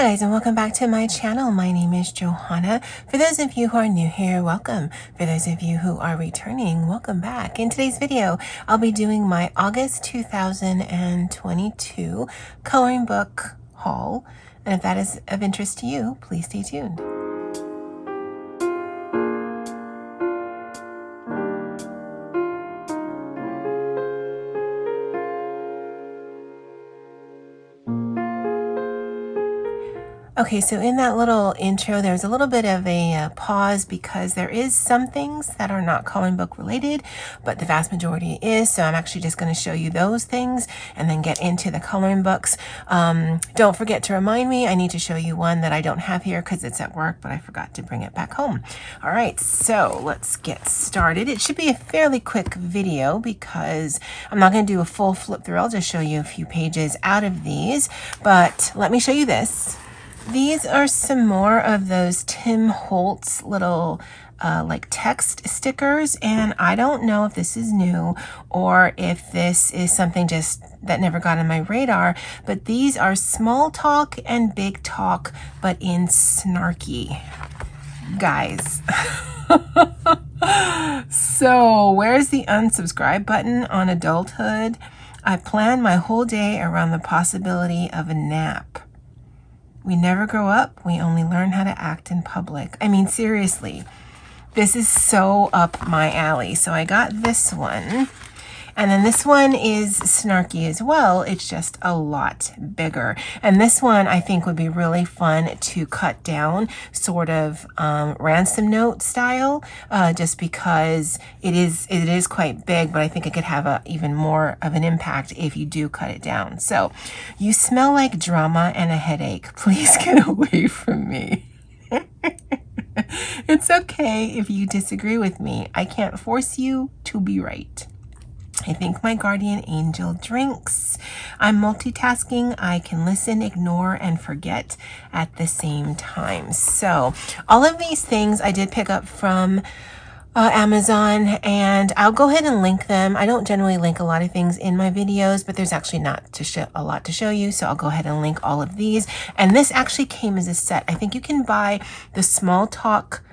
Guys, and welcome back to my channel. My name is Johanna. For those of you who are new here, welcome. For those of you who are returning, welcome back. In today's video, I'll be doing my August 2022 coloring book haul. And if that is of interest to you, please stay tuned. Okay, so in that little intro, there's a little bit of a pause because there is some things that are not coloring book related, but the vast majority is. So I'm actually just going to show you those things and then get into the coloring books. Don't forget to remind me, I need to show you one that I don't have here because it's at work, but I forgot to bring it back home. All right, so let's get started. It should be a fairly quick video because I'm not going to do a full flip through. I'll just show you a few pages out of these, but let me show you this. These are some more of those Tim Holtz little like text stickers, and I don't know if this is new or if this is something just that never got on my radar, but these are small talk and big talk, but in snarky. Guys. So where's the unsubscribe button on adulthood? I plan my whole day around the possibility of a nap. We never grow up, we only learn how to act in public. I mean, seriously, this is so up my alley. So I got this one, and then this one is snarky as well. It's just a lot bigger. And this one I think would be really fun to cut down, sort of ransom note style, just because it is quite big, but I think it could have even more of an impact if you do cut it down. So, you smell like drama and a headache. Please get away from me. It's okay if you disagree with me. I can't force you to be right. I think my guardian angel drinks. I'm multitasking. I can listen, ignore, and forget at the same time. So all of these things I did pick up from Amazon, and I'll go ahead and link them. I don't generally link a lot of things in my videos, but there's actually not a lot to show you. So I'll go ahead and link all of these. And this actually came as a set. I think you can buy the small talk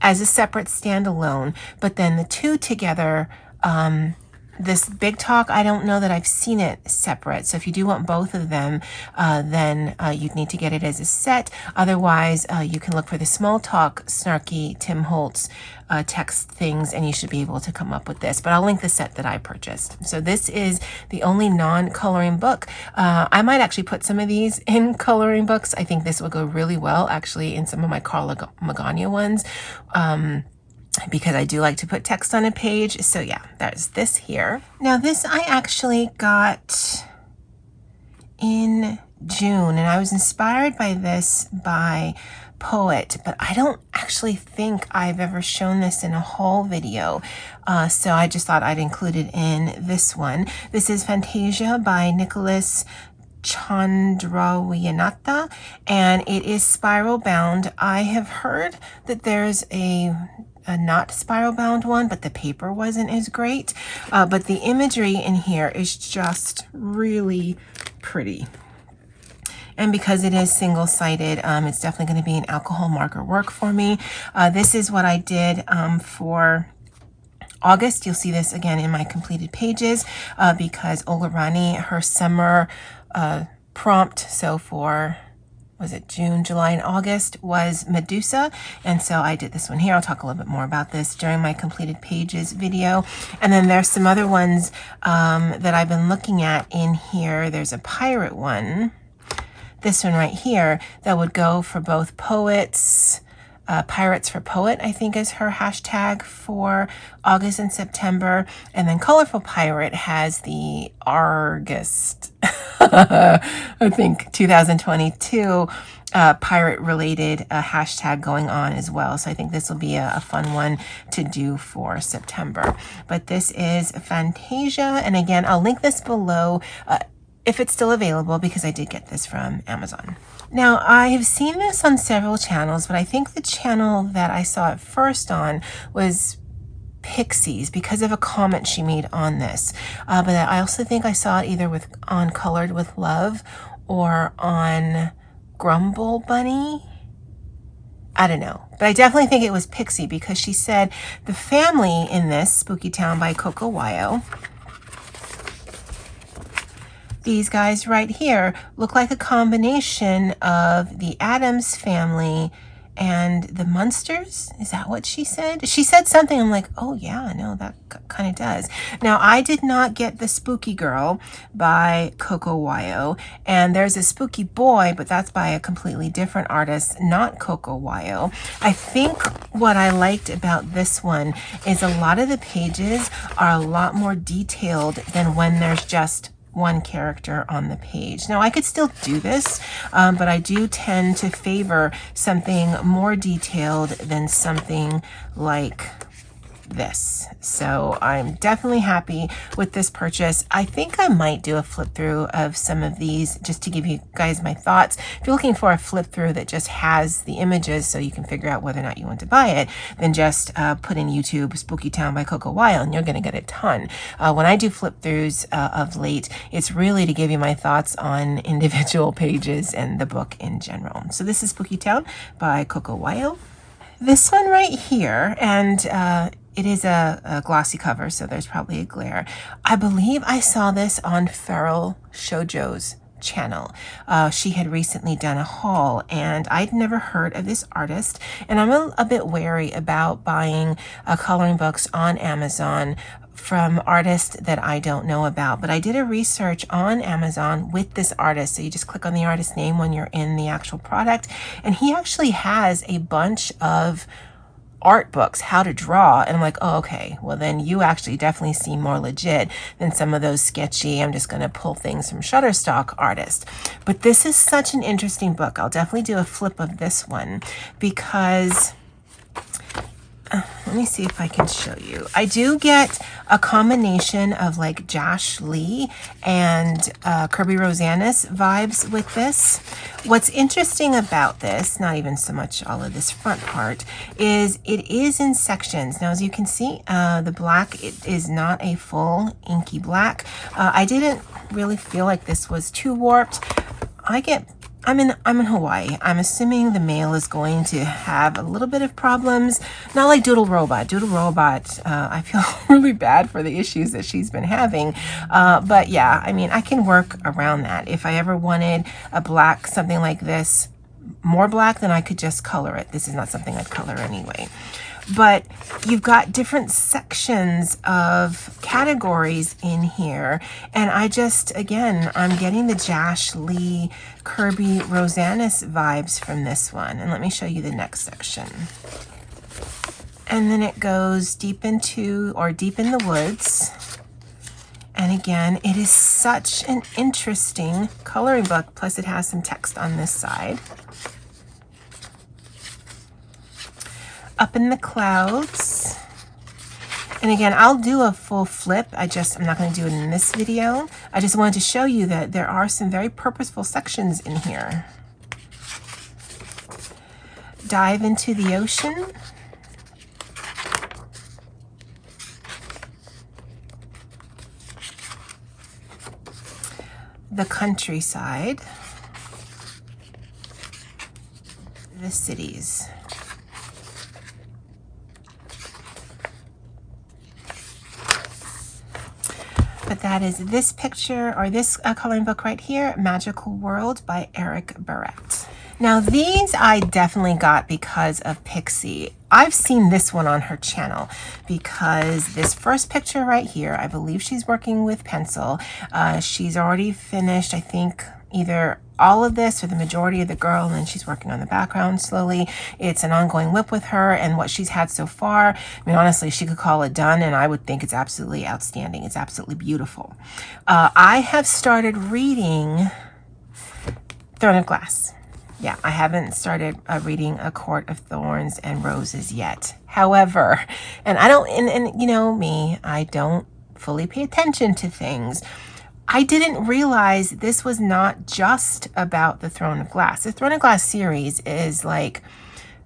as a separate standalone, but then the two together, this big talk, I don't know that I've seen it separate. So if you do want both of them, then you'd need to get it as a set. Otherwise, you can look for the small talk, snarky Tim Holtz text things, and you should be able to come up with this. But I'll link the set that I purchased. So this is the only non-coloring book. I might actually put some of these in coloring books. I think this will go really well, actually, in some of my Carla Magana ones. Because I do like to put text on a page. So yeah, there's this here. Now this I actually got in June, and I was inspired by this by Poet, but I don't actually think I've ever shown this in a haul video. So I just thought I'd include it in this one. This is Fantasia by Nicholas Chandrawiyanatha, and it is spiral bound. I have heard that there's a not spiral bound one, but the paper wasn't as great. But the imagery in here is just really pretty. And because it is single-sided, it's definitely going to be an alcohol marker work for me. This is what I did for August. You'll see this again in my completed pages because Ola Rani, her summer prompt, so for was it June, July, and August, was Medusa. And so I did this one here. I'll talk a little bit more about this during my completed pages video. And then there's some other ones that I've been looking at in here. There's a pirate one, this one right here, that would go for both poets. Pirates for Poet, I think, is her hashtag for August and September. And then Colorful Pirate has the August, I think, 2022 pirate-related hashtag going on as well. So I think this will be a fun one to do for September. But this is Fantasia. And again, I'll link this below if it's still available, because I did get this from Amazon. Now, I have seen this on several channels, but I think the channel that I saw it first on was Pixies because of a comment she made on this. But I also think I saw it either on Colored with Love or on Grumble Bunny. I don't know, but I definitely think it was Pixie because she said the family in this Spooky Town by Coco Wyo, these guys right here look like a combination of the Addams family and the Munsters. Is that what she said? She said something. I'm like, oh yeah, no, that kind of does. Now, I did not get the Spooky Girl by Coco Wyo, and there's a Spooky Boy, but that's by a completely different artist, not Coco Wyo. I think what I liked about this one is a lot of the pages are a lot more detailed than when there's just one character on the page. Now I could still do this, but I do tend to favor something more detailed than something like this. So I'm definitely happy with this purchase. I think I might do a flip through of some of these just to give you guys my thoughts. If you're looking for a flip through that just has the images so you can figure out whether or not you want to buy it, then just put in YouTube Spooky Town by Coco Wyo and you're going to get a ton. When I do flip throughs of late, it's really to give you my thoughts on individual pages and the book in general. So this is Spooky Town by Coco Wyo. This one right here, and it is a glossy cover, so there's probably a glare. I believe I saw this on Feral Shoujo's channel. She had recently done a haul, and I'd never heard of this artist, and I'm a bit wary about buying coloring books on Amazon from artists that I don't know about. But I did a research on Amazon with this artist. So you just click on the artist name when you're in the actual product, and he actually has a bunch of art books, how to draw. And I'm like, oh, okay, well then you actually definitely seem more legit than some of those sketchy, I'm just going to pull things from Shutterstock artists. But this is such an interesting book. I'll definitely do a flip of this one because let me see if I can show you. I do get a combination of like Josh Lee and Kirby Rosanis vibes with this. What's interesting about this, not even so much all of this front part, is it is in sections. Now, as you can see, the black, it is not a full inky black. I didn't really feel like this was too warped. I'm in Hawaii. I'm assuming the mail is going to have a little bit of problems. Not like Doodle Robot. Doodle Robot, I feel really bad for the issues that she's been having. But yeah, I mean, I can work around that. If I ever wanted a black, something like this, more black, then I could just color it. This is not something I'd color anyway. But you've got different sections of categories in here. And I just, again, I'm getting the Josh Lee, Kirby Rosanis vibes from this one. And let me show you the next section. And then it goes deep into, or deep in the woods. And again, it is such an interesting coloring book. Plus it has some text on this side. Up in the Clouds. And again, I'll do a full flip. I'm not going to do it in this video. I just wanted to show you that there are some very purposeful sections in here. Dive into the Ocean. The Countryside. The Cities. But that is this picture, or this coloring book right here, Magical World by Eric Barrett. Now these I definitely got because of Pixie. I've seen this one on her channel because this first picture right here, I believe she's working with pencil. She's already finished, I think, either all of this or the majority of the girl, and then she's working on the background slowly. It's an ongoing whip with her, and what she's had so far, I mean, honestly, she could call it done, and I would think it's absolutely outstanding. It's absolutely beautiful. I have started reading Throne of Glass. Yeah, I haven't started reading A Court of Thorns and Roses yet. However, and I don't, and you know me, I don't fully pay attention to things. I didn't realize this was not just about the Throne of Glass. The Throne of Glass series is like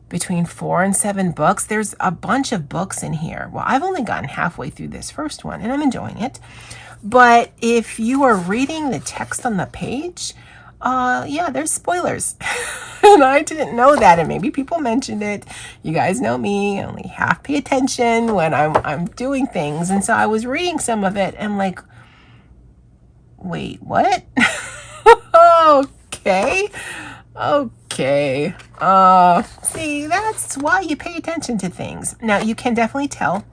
between 4 and 7 books. There's a bunch of books in here. Well, I've only gotten halfway through this first one, and I'm enjoying it. But if you are reading the text on the page, yeah, there's spoilers. And I didn't know that, and maybe people mentioned it. You guys know me, I only half pay attention when I'm doing things. And so I was reading some of it and like, wait, what? Okay. Okay. See, that's why you pay attention to things. Now, you can definitely tell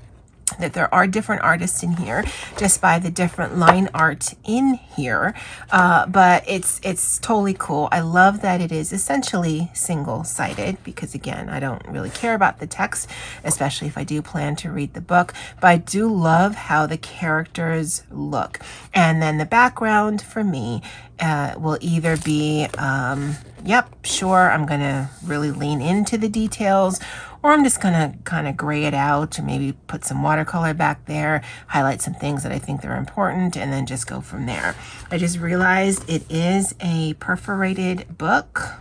that there are different artists in here just by the different line art in here, but it's totally cool. I love that it is essentially single-sided because, again, I don't really care about the text, especially if I do plan to read the book, but I do love how the characters look. And then the background for me will either be yep, sure, I'm gonna really lean into the details, or I'm just gonna kind of gray it out and maybe put some watercolor back there, highlight some things that I think they're important, and then just go from there. I just realized it is a perforated book.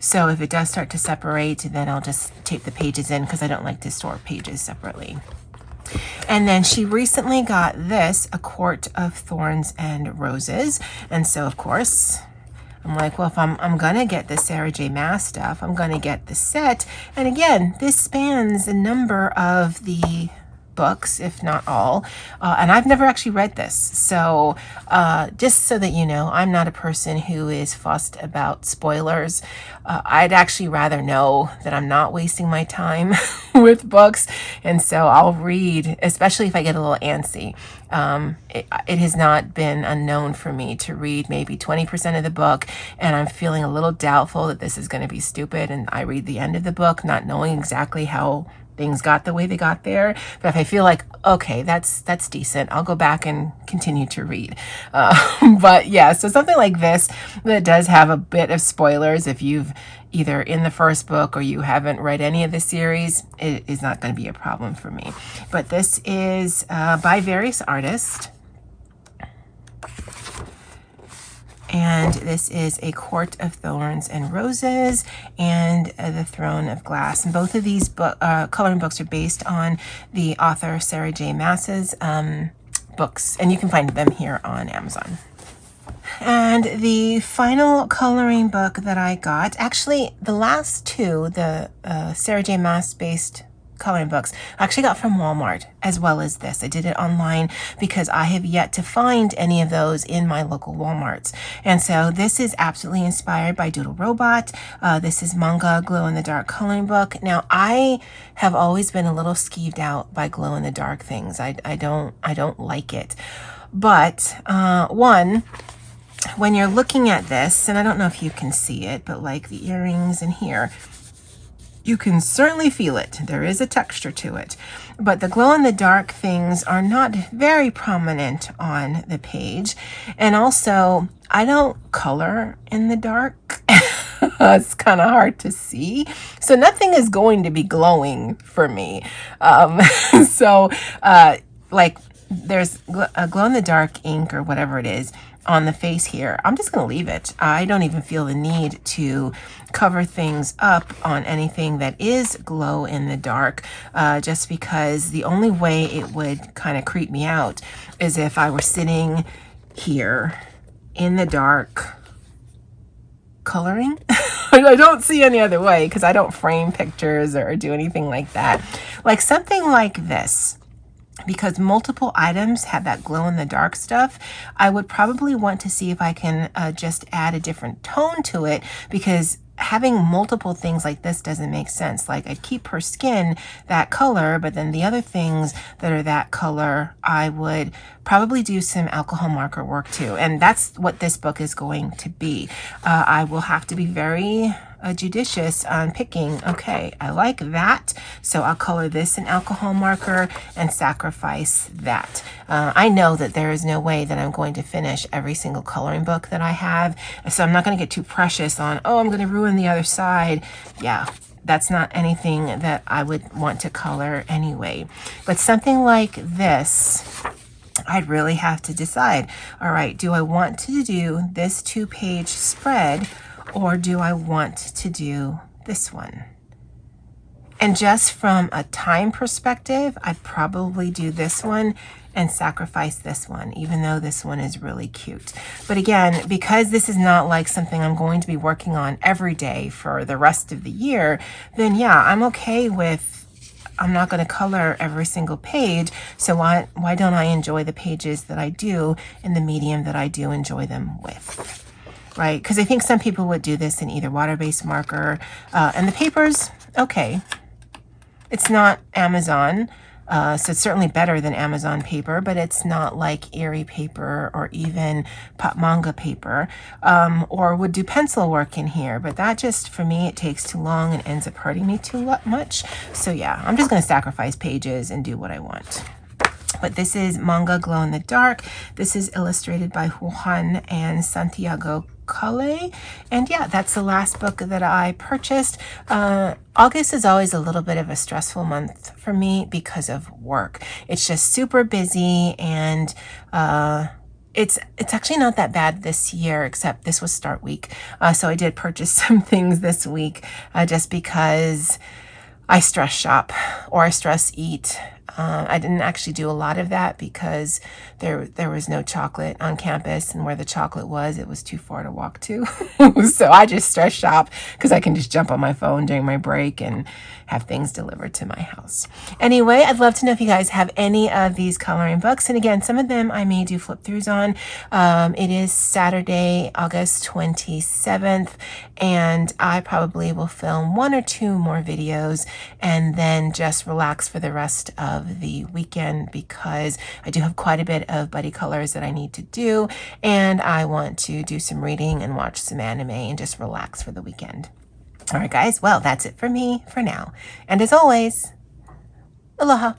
So if it does start to separate, then I'll just tape the pages in because I don't like to store pages separately. And then she recently got this, A Court of Thorns and Roses. And so, of course, I'm like, well, if I'm going to get the Sarah J. Maas stuff, I'm going to get the set. And again, this spans a number of the books, if not all. And I've never actually read this. So just so that you know, I'm not a person who is fussed about spoilers. I'd actually rather know that I'm not wasting my time with books. And so I'll read, especially if I get a little antsy. It has not been unknown for me to read maybe 20% of the book, and I'm feeling a little doubtful that this is going to be stupid, and I read the end of the book not knowing exactly how things got the way they got there. But if I feel like, okay, that's decent, I'll go back and continue to read. But yeah, so something like this that does have a bit of spoilers, if you've either in the first book or you haven't read any of the series, it is not going to be a problem for me. But this is by various artists. And this is A Court of Thorns and Roses and The Throne of Glass. And both of these coloring books are based on the author Sarah J. Maas's books. And you can find them here on Amazon. And the final coloring book that I got, actually the last two, the Sarah J. Maas based coloring books, I actually got from Walmart, as well as this. I did it online because I have yet to find any of those in my local Walmarts. And so this is absolutely inspired by Doodle Robot. This is Manga Glow in the Dark coloring book. Now, I have always been a little skeeved out by glow in the dark things. I don't like it. But one, when you're looking at this, and I don't know if you can see it, but like the earrings in here, you can certainly feel it. There is a texture to it. But the glow-in-the-dark things are not very prominent on the page. And also, I don't color in the dark. It's kind of hard to see. So nothing is going to be glowing for me. Like there's a glow-in-the-dark ink or whatever it is on the face here. I'm just going to leave it. I don't even feel the need to cover things up on anything that is glow in the dark, just because the only way it would kind of creep me out is if I were sitting here in the dark coloring. I don't see any other way because I don't frame pictures or do anything like that. Like something like this, because multiple items have that glow in the dark stuff, I would probably want to see if I can just add a different tone to it, because having multiple things like this doesn't make sense. Like I'd keep her skin that color, but then the other things that are that color, I would probably do some alcohol marker work too. And that's what this book is going to be. I will have to be very judicious on picking, okay, I like that, so I'll color this in alcohol marker and sacrifice that. I know that there is no way that I'm going to finish every single coloring book that I have, so I'm not going to get too precious on, oh, I'm going to ruin the other side. Yeah, that's not anything that I would want to color anyway. But something like this, I'd really have to decide, all right, do I want to do this 2-page spread, or do I want to do this one? And just from a time perspective, I'd probably do this one and sacrifice this one, even though this one is really cute. But again, because this is not like something I'm going to be working on every day for the rest of the year, then yeah, I'm okay with, I'm not going to color every single page. So why don't I enjoy the pages that I do in the medium that I do enjoy them with? Right? Because I think some people would do this in either water-based marker, and the paper's okay. It's not Amazon, so it's certainly better than Amazon paper, but it's not like Erie paper or even Pop Manga paper, or would do pencil work in here. But that just, for me, it takes too long and ends up hurting me too much. So yeah, I'm just going to sacrifice pages and do what I want. But this is Manga Glow in the Dark. This is illustrated by Juan and Santiago Cale. And yeah, that's the last book that I purchased. August is always a little bit of a stressful month for me because of work. It's just super busy, and it's actually not that bad this year, except this was start week. So I did purchase some things this week just because I stress shop or I stress eat. I didn't actually do a lot of that because there was no chocolate on campus, and where the chocolate was, it was too far to walk to. So I just stress shop because I can just jump on my phone during my break and have things delivered to my house. Anyway, I'd love to know if you guys have any of these coloring books. And again, some of them I may do flip throughs on. It is Saturday, August 27th, and I probably will film 1 or 2 more videos and then just relax for the rest of the weekend, because I do have quite a bit of buddy colors that I need to do, and I want to do some reading and watch some anime and just relax for the weekend. All right, guys. Well, that's it for me for now. And as always, aloha.